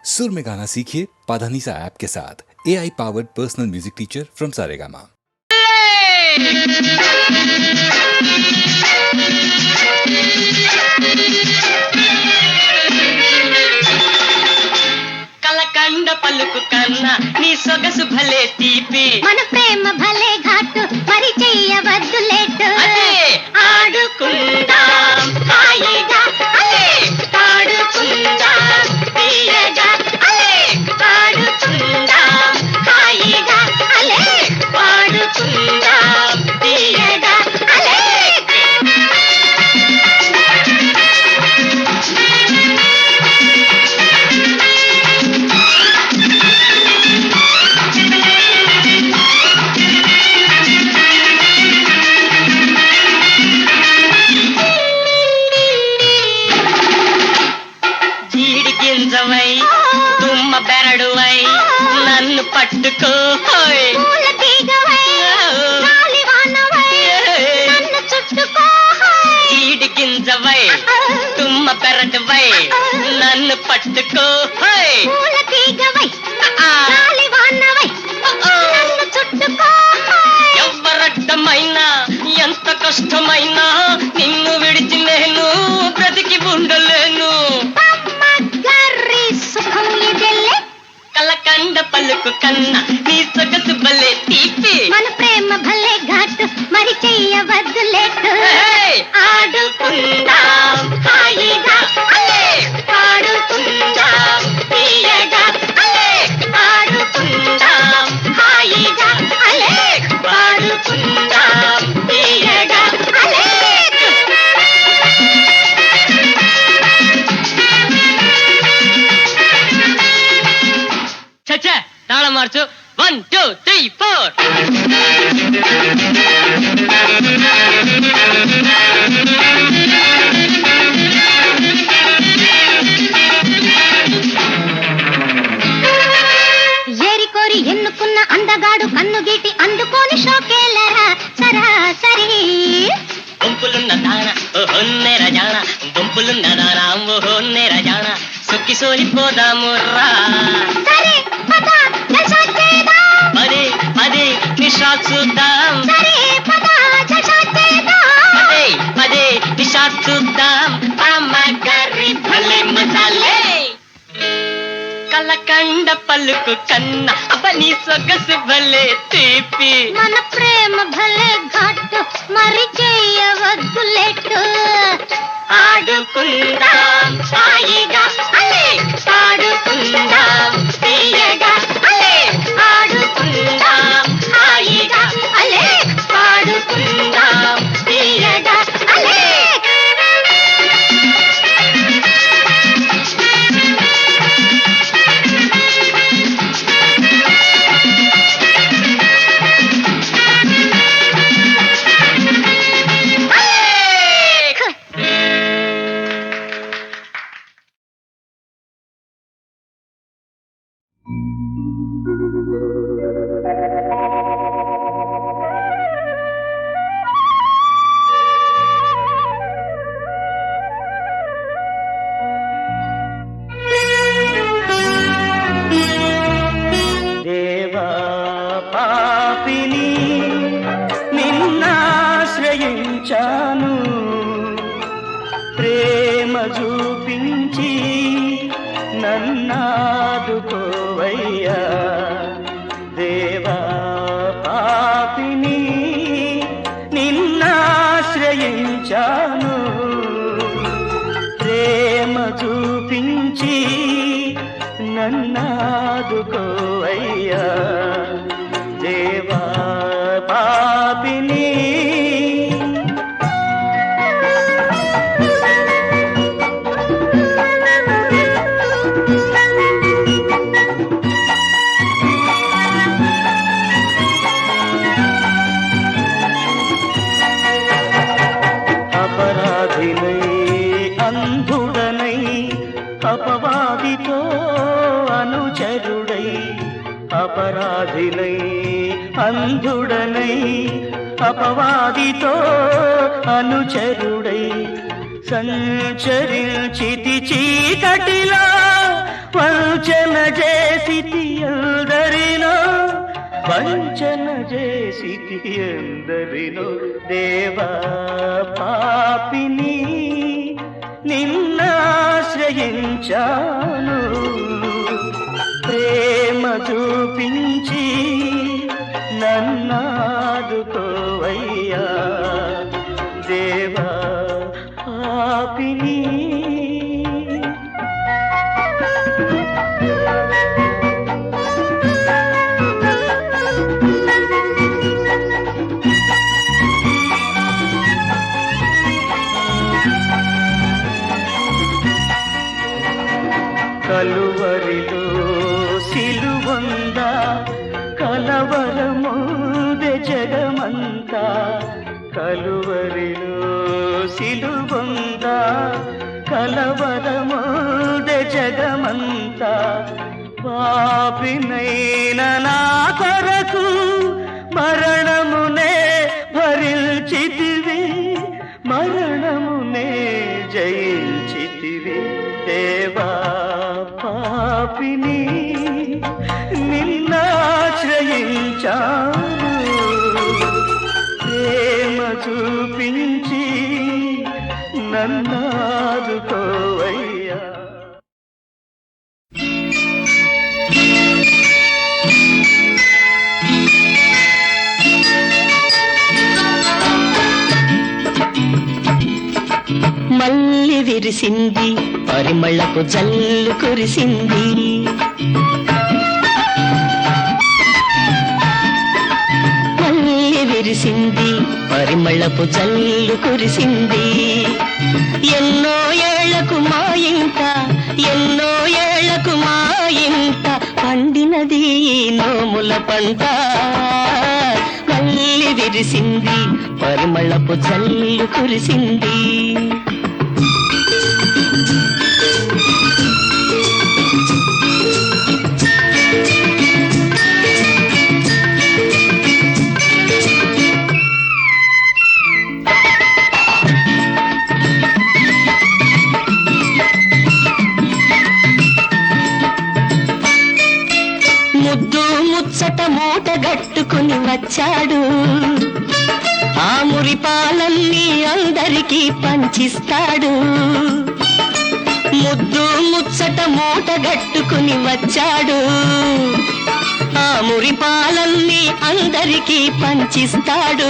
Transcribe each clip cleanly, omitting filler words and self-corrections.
सुर में गाना सीखिए पाधानीसा ऐप के साथ AI powered personal music teacher from Saregama. కలకండ పలుకు కన్నా నీ సొగసు భలే తీపి మన ప్రేమ భలే ఘాటు మరి చెయ్యవద్దు లేటు అదే ఆడుకుందాం హాయిగా అలే ఆడుకుందాం తీయగా అలే ఆడుకుందాం హాయిగా అలే ఆడుకుందాం తీయగా అలే గింజవై తుమ్మ బెరడువై నన్ను పట్టుకో పూల తీగవై గాలివానవై నన్ను చుట్టుకో జీడి గింజవై తుమ్మ బెరడువై నన్ను పట్టుకో పూల తీగవై గాలివానవై నన్ను చుట్టుకో ఎవరడ్డమైనా ఎంత కష్టమైనా నిన్ను విడిచి నేను బ్రతికి ఉండలేను సుఖం ఇదెల్లే కలకండ పలుకు కన్నా నీ సొగసు భలే తీపి మన ప్రేమ భలే ఘాటు మరి చెయ్యవద్దు లేటు ఆడుకుందాం హాయిగా అలే ఆడుకుందాం తీయగా అలే ఆడుకుందాం హాయిగా అలే ఆడుకుందాం తీయగా అలే చచ్చా తాళం మార్చు 1 2 3 4 ఏరికోరి ఎన్నుకున్న అందగాడు కన్ను గీటి అందుకోని షోకేలరా సరాసరి గుంపులున్న దాన ఓహొన్నే రజాన గుంపులున్న దాన ఓహొన్నే రజాన సొక్కి సోలిపోదాము రా సరే పద జల్సా చేద్దాం పదే పదే నిషా చూద్దాం సరే పద జల్సా చేద్దాం పదే పదే నిషా చూద్దాం అమ్మగారి భలే మసాలే కలకండ పలుకు కన్నా అవని సొగసు భలే తీపి మన ప్రేమ భలే ఘాటు మరి చెయ్యవద్దు లేటు ఆడుకుందాం హాయిగా అలే ఆడుకుందాం తీయగా అలే ఆడుకుందాం హాయిగా అలే ఆడుకుందాం తీయగా అలే దేవా పాపిని నిన్నాశ్రయించాను ప్రేమ చూపించి నన్నాదుకోవయ్యా దేవా పాపిని నిన్నాశ్రయించాను ప్రేమ చూపించి నన్నాదుకోవయ్యా దేవా పాపిని అపరాధినై అంధుడనై అపవాదితో అనుచరుడై అపరాధినై అంధుడనై అపవాదితో అనుచరుడై సంచరించితి చీకటిలో వంచ వంచన చేసితి ఎందరినో దేవా పాపిని నిన్నాశ్రయించాను ప్రేమ చూపించి నన్నాదుకోవయ్యా దేవా పాపిని కలువరిలో సిలువందా కలవరముదే జగమంతా కలువరిలో సిలువందా కలవరముదే జగమంతా పాపినైన నా కొరకు మరణమునే భరించితివి మరణమునే జయించితివి దేవా పాపిని నిన్నాశ్రయించాను ప్రేమ చూపించి నన్నాదుకోవయ్యా మల్లి విరిసింది పరిమళపు జల్లు కురిసింది మల్లి విరిసింది పరిమళపు జల్లు కురిసింది ఎన్నో ఏళ్లకు మా ఇంట ఎన్నో ఏళ్లకు మా ఇంట పండినది ఈ నోముల పంట మల్లి విరిసింది పరిమళపు జల్లు కురిసింది ముద్దు ముచ్చట మూట గట్టుకుని వచ్చాడు ఆ మురిపాలన్నీ అందరికీ పంచిస్తాడు ముద్దు ముచ్చట మూట గట్టుకుని వచ్చాడు ఆ మురిపాలన్నీ అందరికీ పంచిస్తాడు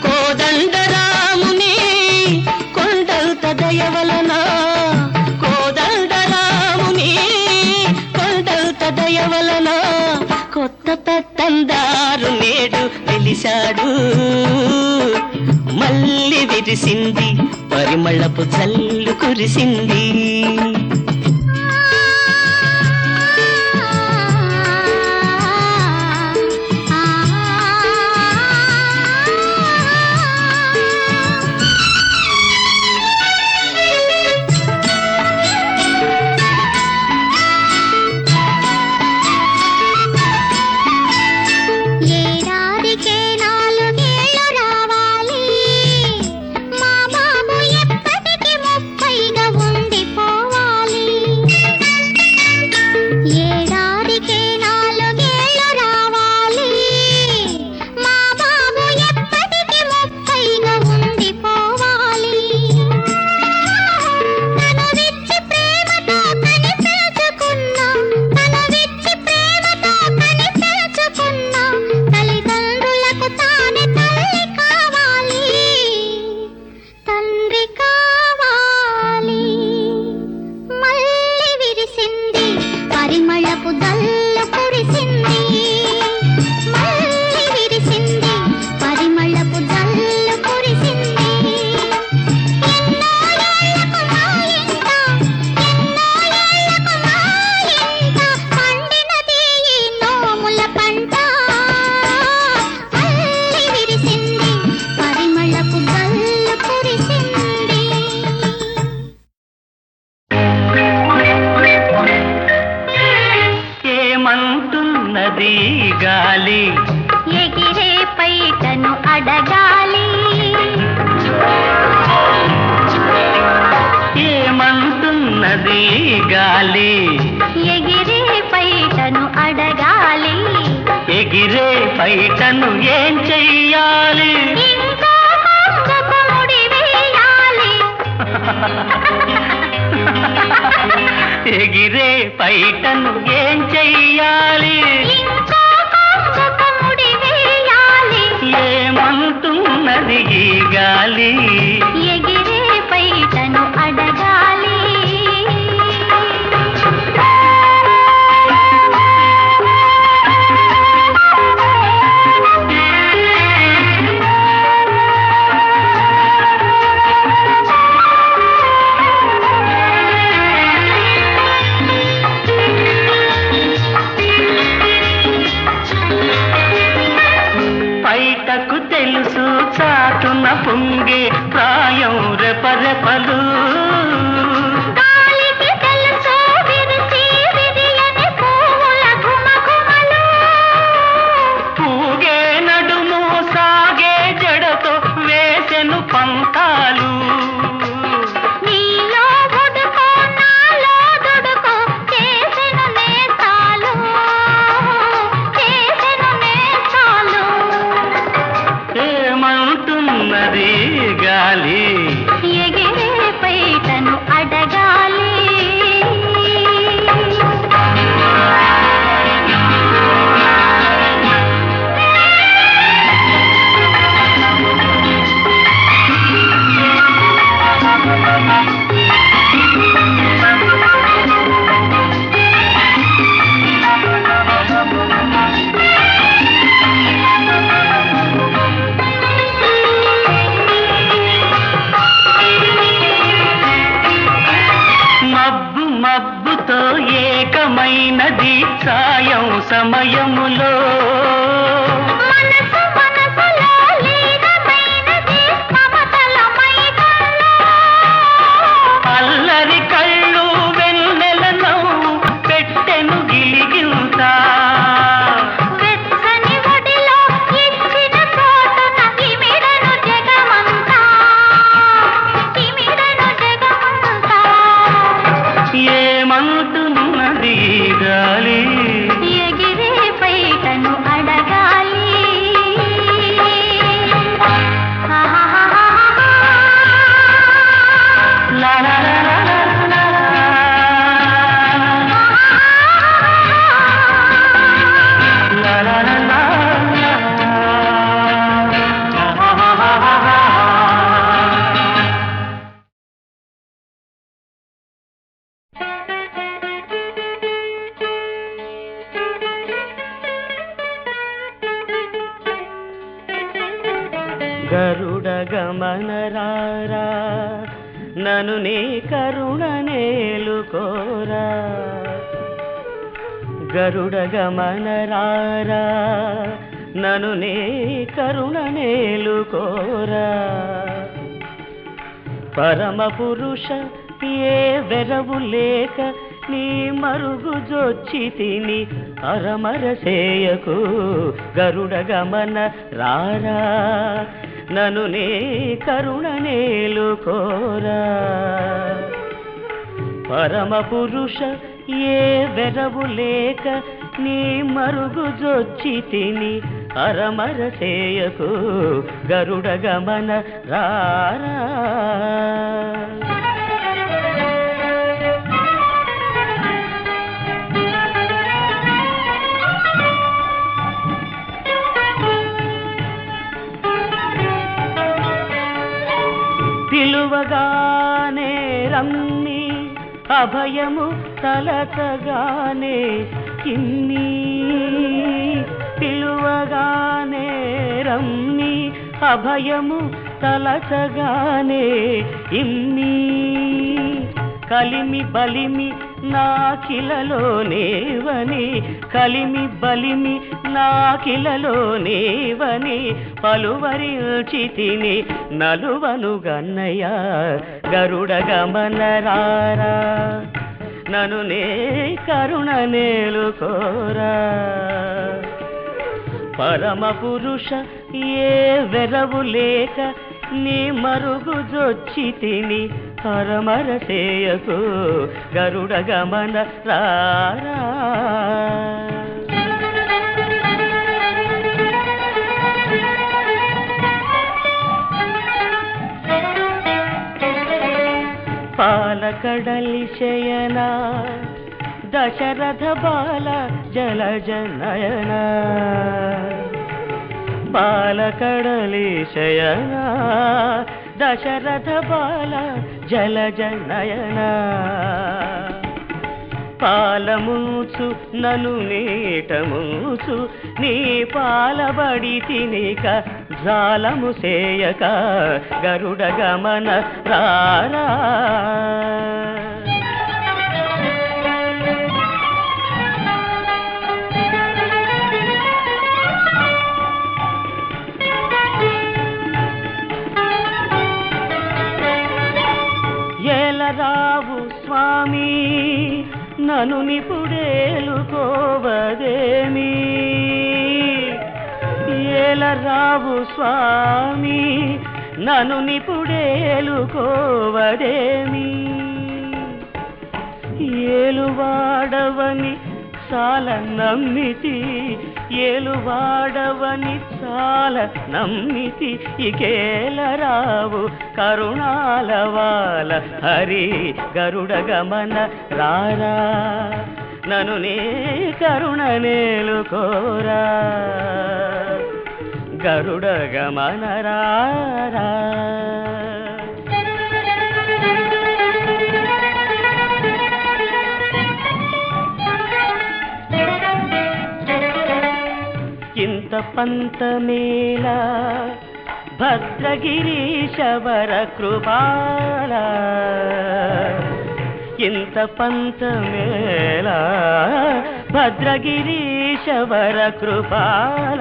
కోదండరాముని కొండంత దయవలన కోదండరాముని కొండంత దయవలన కొత్త పెత్తందారు నేడు వెలిశాడు మల్లి విరిసింది పరిమళపు జల్లు కురిసింది ఏమంటున్నది గాలి ఎగిరే పైటను అడగాలి ఏమంటున్నది గాలి ఎగిరే పైటను అడగాలి ఎగిరే పైటను ఏం చెయ్యాలి? ఇంకో కొంగుకు ముడి వేయాలి. ఎగిరే పైటను ఏం చెయ్యాలి? ఇంకో కొంగుకు ముడి వేయాలి. ఏమంటున్నది ఈ గాలి? ఎగిరే పైటను అడగాలి. పైటకు తెలుసు చాటున పొంగే ప్రాయం రెపరెపలు. గాలికి తెలుసు విరిసి విరియని పువ్వుల ఘుమఘుమలు. పూగే నడుము సాగే జడతో వేసెను పంతాలు. నీలో బుడుకో నాలో దుడుకో చేసెను నేస్తాలు. చేసెను నేస్తాలు. ఏమంటున్నది గాలి? ఎగిరే పైటను అడగాలి. మబ్బు మబ్బుతో ఏకమైనది సాయం సమయములో. మనసు మనసులో లీనమైనది మమతల మైకంలో. అల్లరి కళ్ళు వెన్నెల నవ్వు పెట్టెను గిలిగింత. వెచ్చని ఒడిలో ఇచ్చిన చోటున ఇమిడను జగమంతా. ఇమిడను జగమంతా. ఏమంటున్నది గాలి? ఎగిరే పైటను అడగాలి. లా లా లా లా లా లా. లా లా లా లా లా. గరుడ గమన రారా నను నీ కరుణ నేలుకోరా. గరుడ గమన రారా నను నీ కరుణ నేలుకోరా. పరమ పురుష ఏ వెరవు లేక నీ మరుగు జొచ్చి తిని అరమరసేయకు. గరుడ గమన రారా నను నీ కరుణ నేలుకోరా. పరమ పురుష ఏ వెరవు లేక నీ మరుగు జొచ్చి తిని అరమరసేయకు. గరుడ గమన రారా. పిలువగానే రమ్మి అభయము తలచగానే ఇన్ని. పిలువగానే రమ్మి అభయము తలచగానే ఇన్ని. కలిమి బలిమి నాకిలలోనేవని. కలిమి బలిమి నాకిలలోనేవని పలువరించి తిని నలువను గన్నయ్య. గరుడ గమన రారా నను నే కరుణ నేలుకోరా. పరమ పురుష ఏ వెరవు లేక నీ మరుగు జొచ్చి తిని పరమరసేయకు. గరుడ గమన రారా. పాలకడలి శయన దశరథ బాల జలజ నయన పాలకడలి శయన దశరథ బాల జలజ నయన పాలముచు నను నీటముచు నీ పాలబడి తినిక జాలము సేయక గరుడ గమన రారా ఏలరావు స్వామి నను నిపుడేలుకోవదేమి ఏలరావు స్వామి నను నిపుడేలుకోవదేమి ఏలువాడవని చాల నమ్మితి ఏలువాడవని చాల నమ్మితి ఇకేలరావు కరుణాలవాల హరి గరుడ గమన రారా నను నీ కరుణ నేలుకోరా గరుడ గమన రారా ఇంత పంతమేళ భద్రగిరీశవర కృపాళ ఇంత పంతమేళ భద్రగిరీశవర కృపాళ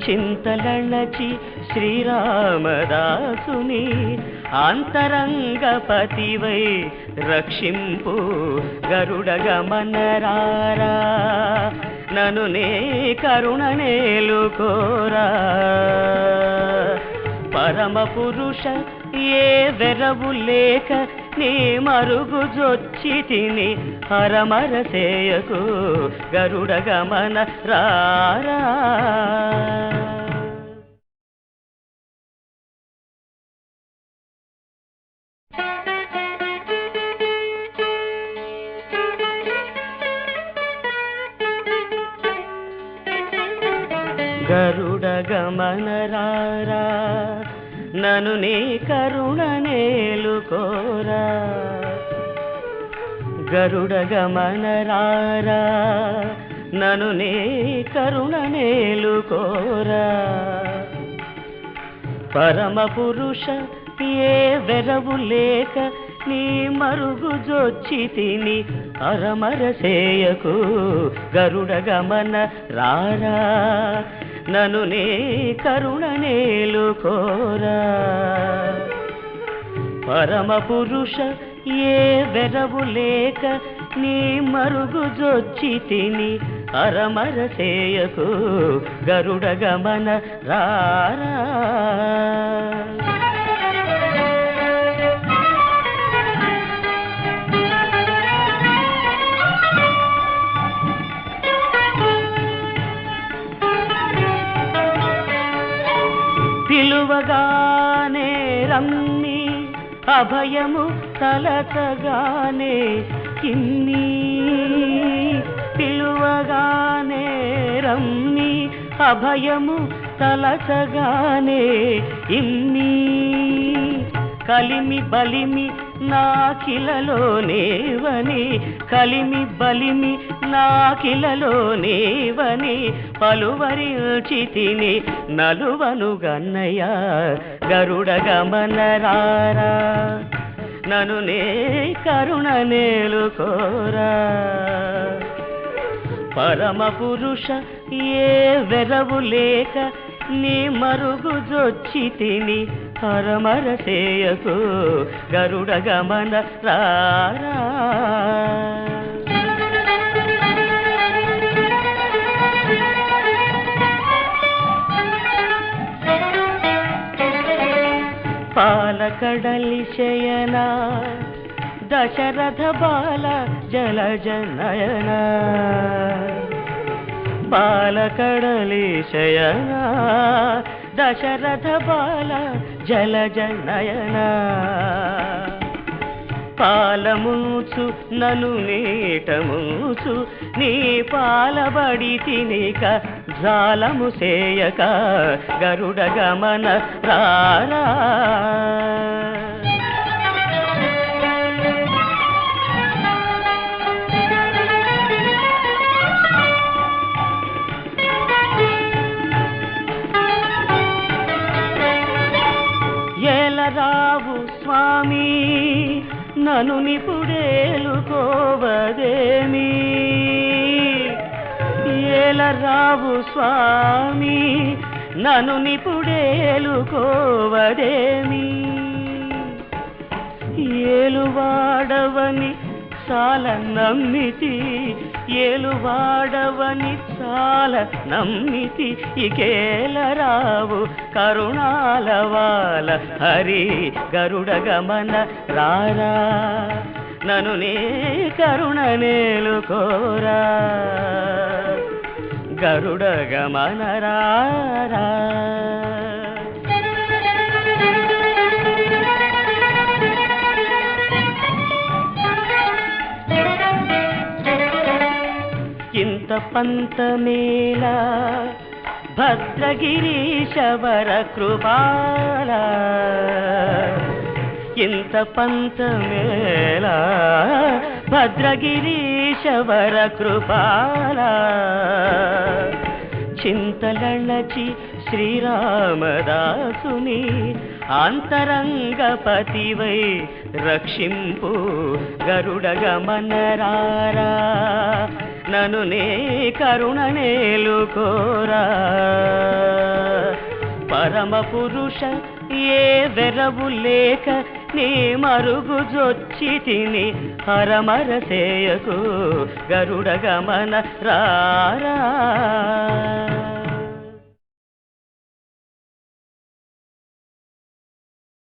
చింతలణచి శ్రీరామదాసుని అంతరంగపతివై రక్షింపు గరుడ గమన రారా నను నే కరుణ నేలుకోరా పరమ పురుష ఏ వెరవు లేక నీ మరుగు జొచ్చి తిని హరమర సేయకు గరుడ గమన రారా గరుడ గమన రారా నను నీ కరుణ నేలుకోరా గరుడ గమన రారా నను నీ కరుణ నేలుకోరా పరమ పురుష ఏ వెరవు లేక నీ మరుగు జొచ్చి తిని అరమర సేయకు గరుడ గమన రారా నను నీ కరుణ నేలుకోరా పరమ పురుష ఏ వెరవు లేక నీ మరుగు జొచ్చి తిని అరమర సేయకు గరుడ గమన రారా పిలువగానే రమ్మి అభయము తలచగానే కిన్ని పిలువగానే రమ్మి అభయము తలచగానే ఇన్ని కలిమి బలిమి నాకిలలోనేవని కలిమి బలిమి నాకిలలోనేవని పలువరిల్చి తిని నలువను గన్నయ్య గరుడ గమన రారా నను నే కరుణ నేలుకోరా పరమ పురుష ఏ వెరవు లేక నీ మరుగు జొచ్చి తిని హరమర సేయకు గరుడ గమన రారా పాలకడలి శయన దశరథ బాల జలజ నయన పాలకడలి శయన దశరథ బాల జలజ నయన పాలముచు నను నీటముచు నీ పాలబడి తినిక జాలము సేయక గరుడ గమన రారా ఏలరావు స్వామి నను నిపుడేలుకోవదేమి ఏలరావు స్వామి నను నిపుడేలుకోవదేమి ఏలువాడవని చాల నమ్మితి ఏలువాడవని చాల నమ్మితి ఇకేలరావు కరుణాలవాల హరి గరుడ గమన రారా నను నీ కరుణ నేలుకోరా గరుడ గమన రారా ఇంత పంతమేళ భద్రగిరీశవర కృపాల ఇంత పంతమేళ భద్రగిరీశవర కృపాల చింతలణచి శ్రీరామదాసుని అంతరంగపతివై రక్షింపు గరుడ గమన రారా నను నే కరుణ నేలుకోరా పరమ పురుష ఏ వెరవు లేక నీ మరుగు జొచ్చి తిని హరమర సేయకు గరుడ గమన రారా